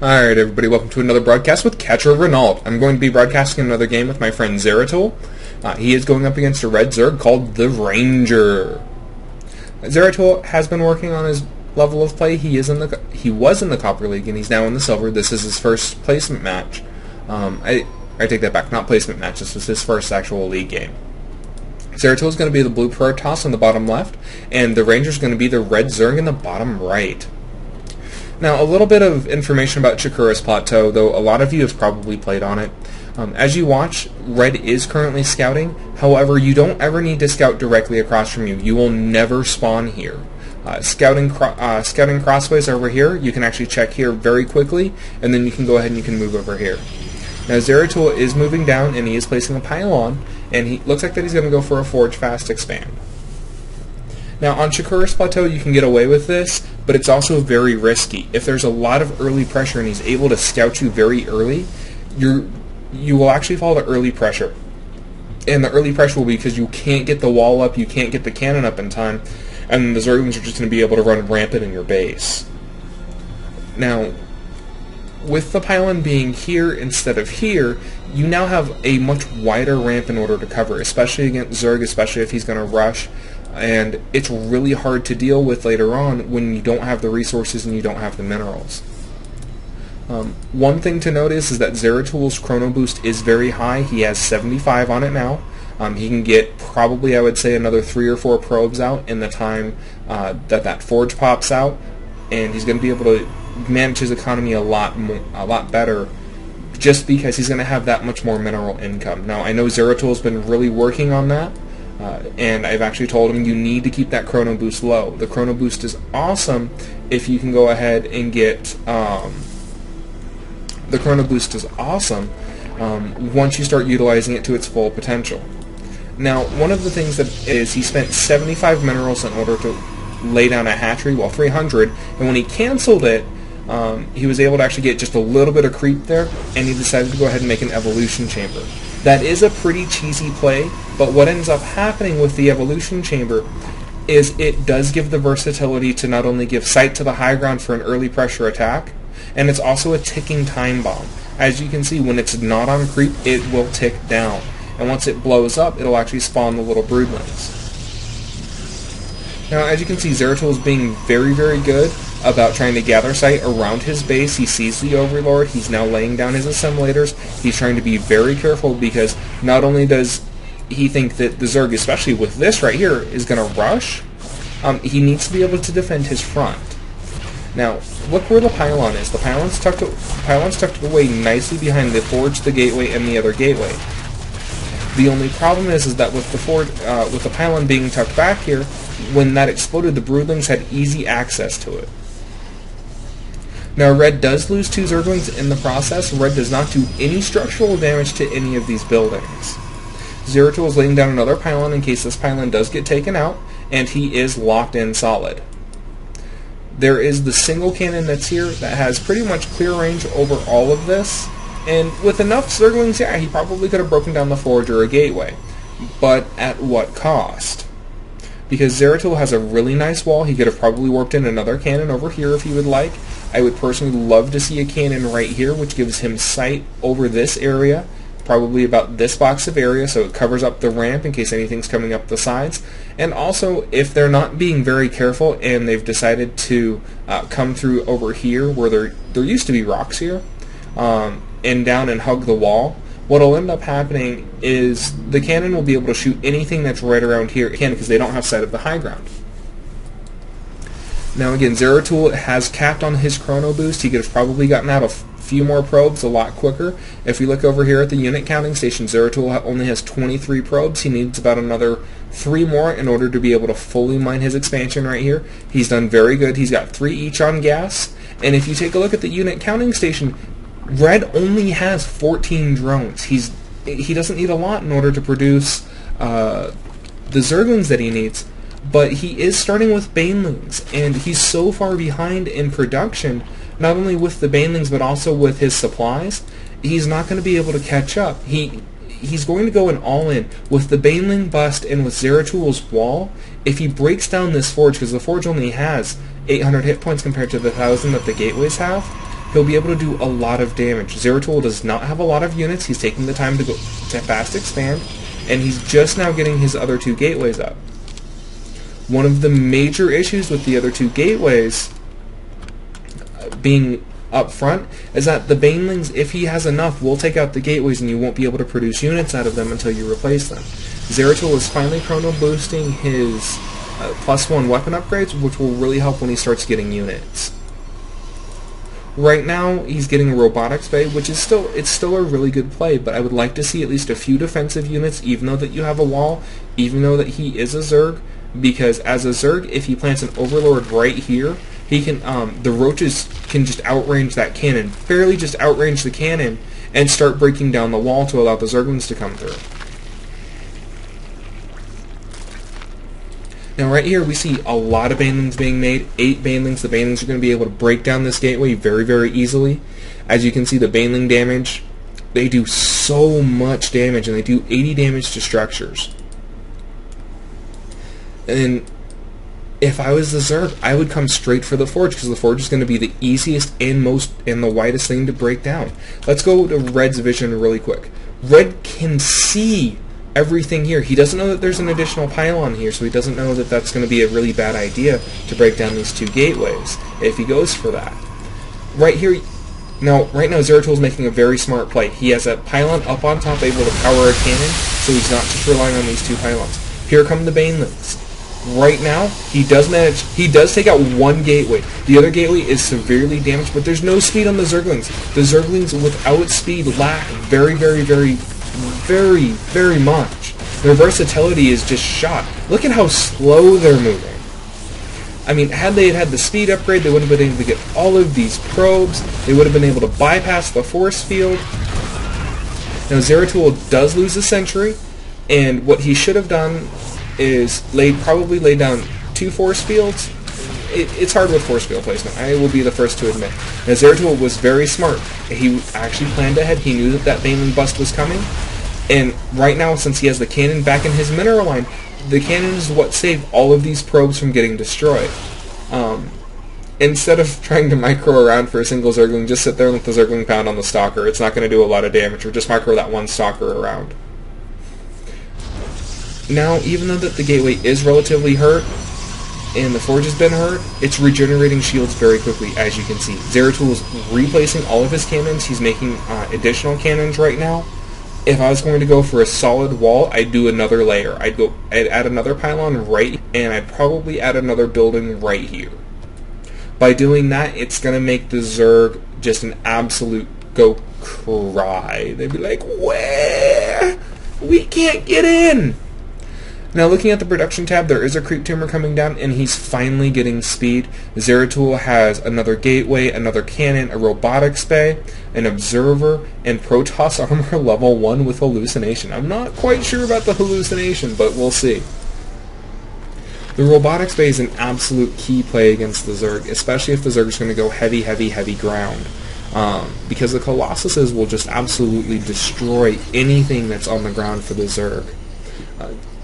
Alright everybody, welcome to another broadcast with DerkovRenault-Le. I'm going to be broadcasting another game with my friend Zeratool. He is going up against a red Zerg called the Ranger. Zeratool has been working on his level of play. He was in the Copper League and he's now in the Silver. This is his first placement match. I take that back, not placement match, this was his first actual league game. Zeratool is going to be the blue Protoss in the bottom left, and the Ranger is going to be the red Zerg in the bottom right. Now, a little bit of information about Chikura's Plateau, though a lot of you have probably played on it. As you watch, red is currently scouting. However, you don't ever need to scout directly across from you. You will never spawn here. Scouting crossways over here, you can actually check here very quickly, and then you can go ahead and you can move over here. Now, Zeratool is moving down, and he is placing a pylon, and he looks like that he's going to go for a Forge Fast Expand. Now, on Chikura's Plateau, you can get away with this, but it's also very risky. If there's a lot of early pressure and he's able to scout you very early, you will actually fall to early pressure. And the early pressure will be because you can't get the wall up, you can't get the cannon up in time, and the Zerglings are just going to be able to run rampant in your base. Now, with the pylon being here instead of here, you now have a much wider ramp in order to cover, especially against Zerg, especially if he's going to rush. And it's really hard to deal with later on when you don't have the resources and you don't have the minerals. One thing to notice is that Zeratool's Chrono Boost is very high. He has 75 on it now. He can get probably, I would say, another 3 or 4 probes out in the time that Forge pops out, and he's going to be able to manage his economy a lot better, just because he's going to have that much more mineral income. Now, I know Zeratool's been really working on that. And I've actually told him you need to keep that Chrono Boost low. The Chrono Boost is awesome if you can go ahead and get... the Chrono Boost is awesome once you start utilizing it to its full potential. Now, one of the things that is, he spent 75 minerals in order to lay down a hatchery, well, 300, and when he canceled it, he was able to actually get just a little bit of creep there, and he decided to go ahead and make an evolution chamber. That is a pretty cheesy play, but what ends up happening with the evolution chamber is it does give the versatility to not only give sight to the high ground for an early pressure attack, and it's also a ticking time bomb. As you can see, when it's not on creep, it will tick down, and once it blows up, it'll actually spawn the little broodlings. Now, as you can see, Zeratool is being very, very good about trying to gather sight around his base. He sees the Overlord. He's now laying down his assimilators. He's trying to be very careful because not only does he think that the Zerg, especially with this right here, is going to rush, he needs to be able to defend his front. Now, look where the pylon is. The pylon's tucked away nicely behind the Forge, the Gateway, and the other gateway. The only problem is that with the pylon being tucked back here, when that exploded, the broodlings had easy access to it. Now, red does lose 2 Zerglings in the process. Red does not do any structural damage to any of these buildings. Zeratool is laying down another pylon in case this pylon does get taken out, and he is locked in solid. There is the single cannon that's here that has pretty much clear range over all of this, and with enough Zerglings, yeah, he probably could have broken down the Forge or a Gateway. But at what cost? Because Zeratool has a really nice wall, he could have probably warped in another cannon over here if he would like. I would personally love to see a cannon right here, which gives him sight over this area, probably about this box of area, so it covers up the ramp in case anything's coming up the sides. And also, if they're not being very careful and they've decided to come through over here, where there used to be rocks here, and down and hug the wall, what'll end up happening is the cannon will be able to shoot anything that's right around here, again, because they don't have sight of the high ground. Now again, Zeratool has capped on his Chrono Boost. He could have probably gotten out a few more probes a lot quicker. If we look over here at the unit counting station, Zeratool only has 23 probes. He needs about another 3 more in order to be able to fully mine his expansion right here. He's done very good. He's got 3 each on gas. And if you take a look at the unit counting station, red only has 14 drones. He doesn't need a lot in order to produce the Zerglings that he needs, but he is starting with Banelings, and he's so far behind in production, not only with the Banelings but also with his supplies, he's not going to be able to catch up. He's going to go an all-in with the Baneling bust and with Zeratool's wall. If he breaks down this Forge, because the Forge only has 800 hit points compared to the 1,000 that the Gateways have, he'll be able to do a lot of damage. Zeratool does not have a lot of units. He's taking the time to go to fast expand, and he's just now getting his other 2 gateways up. One of the major issues with the other 2 gateways being up front is that the banelings, if he has enough, will take out the gateways and you won't be able to produce units out of them until you replace them. Zeratool is finally chrono boosting his +1 weapon upgrades, which will really help when he starts getting units. Right now, he's getting a robotics bay, which is still a really good play, but I would like to see at least a few defensive units, even though that you have a wall, even though that he is a Zerg, because as a Zerg, if he plants an Overlord right here, he can, the roaches can just outrange that cannon, barely just outrange the cannon, and start breaking down the wall to allow the Zerglings to come through. Now right here we see a lot of banelings being made, 8 banelings. The banelings are going to be able to break down this gateway very, very easily. As you can see, the baneling damage, they do so much damage, and they do 80 damage to structures. And if I was the Zerg, I would come straight for the Forge, because the Forge is going to be the easiest and the widest thing to break down. Let's go to Red's vision really quick. Red can see everything here. He doesn't know that there's an additional pylon here, so he doesn't know that that's going to be a really bad idea to break down these 2 gateways if he goes for that. Right here, right now Zeratool's making a very smart play. He has a pylon up on top able to power a cannon, so he's not just relying on these 2 pylons. Here come the banelings. Right now, he does take out 1 gateway. The other gateway is severely damaged, but there's no speed on the Zerglings. The Zerglings without speed lack very, very, very, very, very much. Their versatility is just shot. Look at how slow they're moving. I mean, had they had the speed upgrade, they would have been able to get all of these probes. They would have been able to bypass the force field. Now, Zeratool does lose a sentry, and what he should have done is probably laid down 2 force fields. It's hard with force field placement, I will be the first to admit. Now, Zeratool was very smart. He actually planned ahead. He knew that baneling bust was coming, and right now, since he has the cannon back in his mineral line, the cannon is what saved all of these probes from getting destroyed. Instead of trying to micro around for a single Zergling, just sit there and let the Zergling pound on the Stalker. It's not going to do a lot of damage, or just micro that one Stalker around. Now, even though that the gateway is relatively hurt, and the Forge has been hurt, it's regenerating shields very quickly, as you can see. Zeratool is replacing all of his cannons. He's making additional cannons right now. If I was going to go for a solid wall, I'd do another layer. I'd add another pylon right, and I'd probably add another building right here. By doing that, it's going to make the Zerg just an absolute go cry. They'd be like, where? We can't get in! Now, looking at the production tab, there is a creep tumor coming down, and he's finally getting speed. Zeratool has another gateway, another cannon, a robotics bay, an observer, and Protoss armor level 1 with hallucination. I'm not quite sure about the hallucination, but we'll see. The robotics bay is an absolute key play against the Zerg, especially if the Zerg is going to go heavy, heavy, heavy ground. Because the Colossuses will just absolutely destroy anything that's on the ground for the Zerg.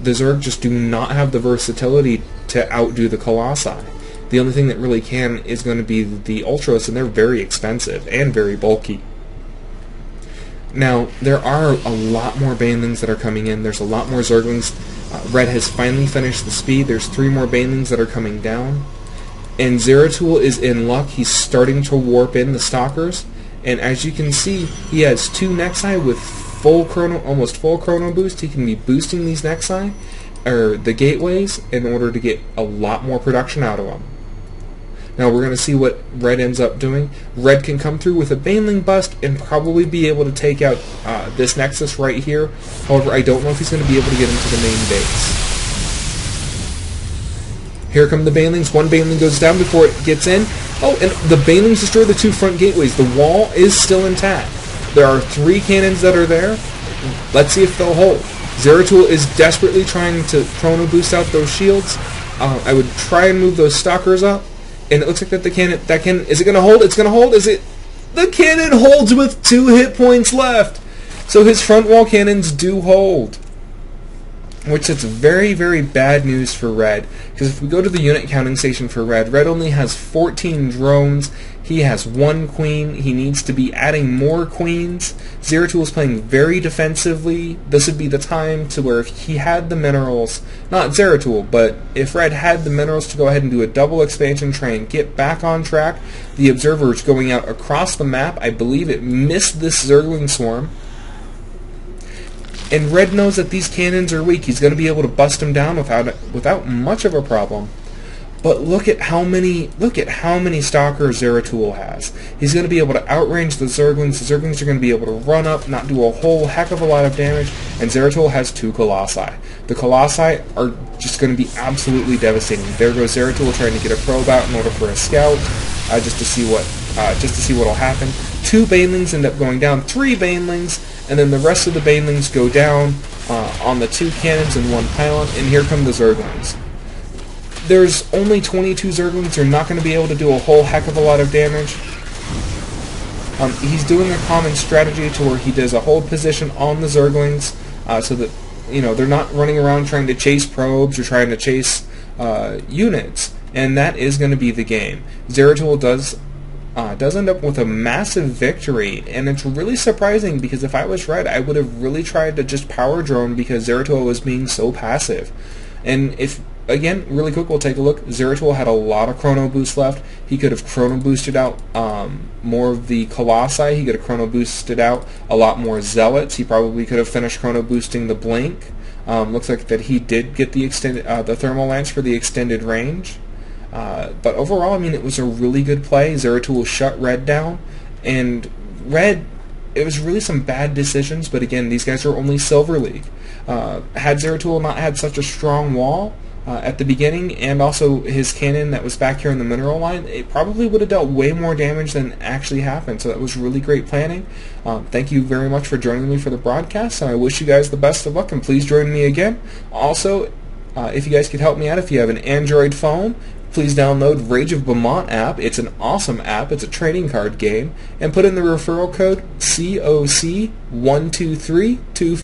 The Zerg just do not have the versatility to outdo the Colossi. The only thing that really can is going to be the Ultras, and they're very expensive and very bulky. Now, there are a lot more banelings that are coming in. There's a lot more Zerglings. Red has finally finished the speed. There's 3 more banelings that are coming down. And Zeratool is in luck. He's starting to warp in the Stalkers. And as you can see, he has 2 Nexi with almost full chrono boost. He can be boosting these Nexi, or the gateways, in order to get a lot more production out of them. Now we're going to see what Red ends up doing. Red can come through with a baneling bust and probably be able to take out this Nexus right here. However, I don't know if he's going to be able to get into the main base. Here come the banelings. 1 baneling goes down before it gets in. Oh, and the banelings destroy the 2 front gateways. The wall is still intact. There are 3 cannons that are there. Let's see if they'll hold. Zeratool is desperately trying to chrono boost out those shields. I would try and move those Stalkers up. And it looks like that the cannon, is it going to hold? It's going to hold. The cannon holds with 2 hit points left. So his front wall cannons do hold. which is very, very bad news for Red, because if we go to the unit counting station for Red, Red only has 14 drones, he has 1 queen, he needs to be adding more queens. Zeratool is playing very defensively. This would be the time to where if he had the minerals, not Zeratool, but if Red had the minerals to go ahead and do a double expansion, try and get back on track. The observer's going out across the map. I believe it missed this Zergling swarm. And Red knows that these cannons are weak. He's going to be able to bust them down without much of a problem. But look at how many stalkers Zeratool has. He's going to be able to outrange the Zerglings. The Zerglings are going to be able to run up, not do a whole heck of a lot of damage, and Zeratool has 2 Colossi. The Colossi are just going to be absolutely devastating. There goes Zeratool trying to get a probe out in order for a scout, just to see what'll happen. 2 Banelings end up going down, 3 Banelings, and then the rest of the Banelings go down on the 2 cannons and 1 pylon, and here come the Zerglings. There's only 22 Zerglings. They're not going to be able to do a whole heck of a lot of damage. He's doing a common strategy to where he does a hold position on the Zerglings so that they're not running around trying to chase probes or trying to chase units, and that is going to be the game. Zeratool does end up with a massive victory, and it's really surprising because if I was Red, I would have really tried to just power drone because Zeratool was being so passive. And again, really quick, we'll take a look. Zeratool had a lot of chrono boost left. He could have chrono boosted out more of the Colossi. He could have chrono boosted out a lot more Zealots. He probably could have finished chrono boosting the Blink. Looks like that he did get the thermal lance for the extended range. But overall, I mean, it was a really good play. Zeratool shut Red down, and Red, it was really some bad decisions, but again, these guys are only Silver League. Had Zeratool not had such a strong wall at the beginning, and also his cannon that was back here in the mineral line, it probably would have dealt way more damage than actually happened, so that was really great planning. Thank you very much for joining me for the broadcast, and I wish you guys the best of luck, and please join me again. Also, if you guys could help me out, if you have an Android phone, please download Rage of Beaumont app. It's an awesome app. It's a trading card game. And put in the referral code COC12325.